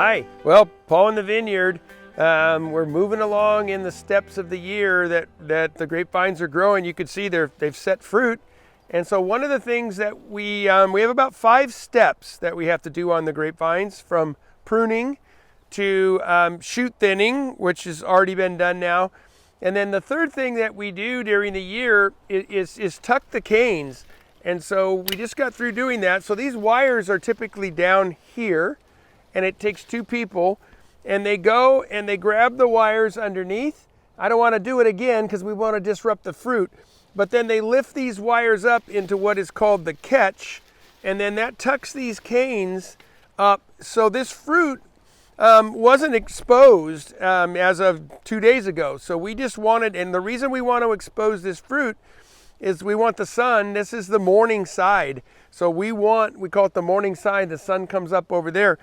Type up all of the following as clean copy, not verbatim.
Hi. Well, Paul in the Vineyard, we're moving along in the steps of the year that the grapevines are growing. You can see they've set fruit. And so one of the things that we have about 5 steps that we have to do on the grapevines, from pruning to shoot thinning, which has already been done now. And then the third thing that we do during the year is tuck the canes. And so we just got through doing that. So these wires are typically down here, and it takes 2 people, and they go and they grab the wires underneath. I don't want to do it again because we want to disrupt the fruit. But then they lift these wires up into what is called the catch, and then that tucks these canes up. So this fruit wasn't exposed as of 2 days ago. So we just wanted, and the reason we want to expose this fruit is we want the sun. This is the morning side. So we call it the morning side. The sun comes up over there.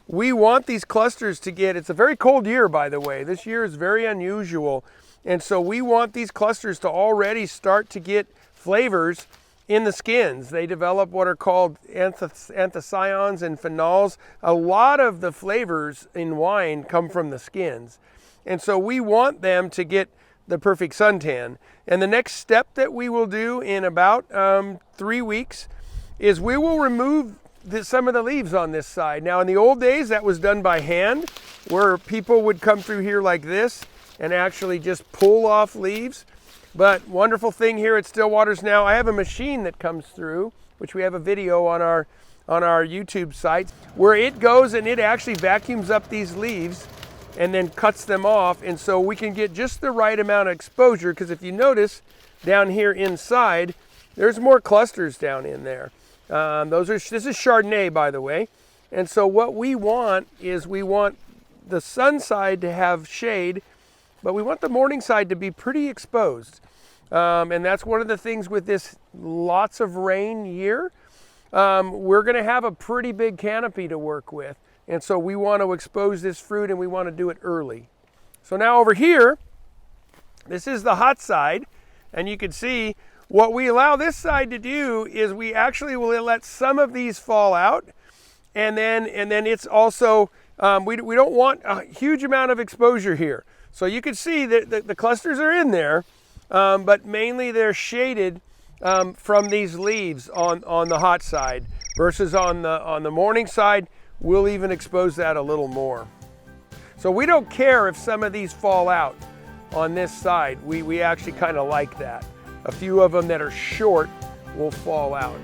We want these clusters to get, it's a very cold year, by the way. This year is very unusual. And so we want these clusters to already start to get flavors in the skins. They develop what are called anthocyanins and phenols. A lot of the flavors in wine come from the skins. And so we want them to get the perfect suntan. And the next step that we will do in about 3 weeks is we will remove some of the leaves on this side. Now, in the old days, that was done by hand, where people would come through here like this and actually just pull off leaves. But wonderful thing here at Stillwater's now, I have a machine that comes through, which we have a video on our YouTube site, where it goes and it actually vacuums up these leaves and then cuts them off. And so we can get just the right amount of exposure, because if you notice down here inside, there's more clusters down in there. This is Chardonnay, by the way. And so what we want is we want the sun side to have shade, but we want the morning side to be pretty exposed. And that's one of the things with this lots of rain year. We're going to have a pretty big canopy to work with. And so we want to expose this fruit, and we want to do it early. So now over here, this is the hot side. And you can see what we allow this side to do is we actually will let some of these fall out. And then it's also, we don't want a huge amount of exposure here. So you can see that the clusters are in there, but mainly they're shaded from these leaves on the hot side, versus on the morning side, we'll even expose that a little more. So we don't care if some of these fall out on this side. We actually kind of like that. A few of them that are short will fall out.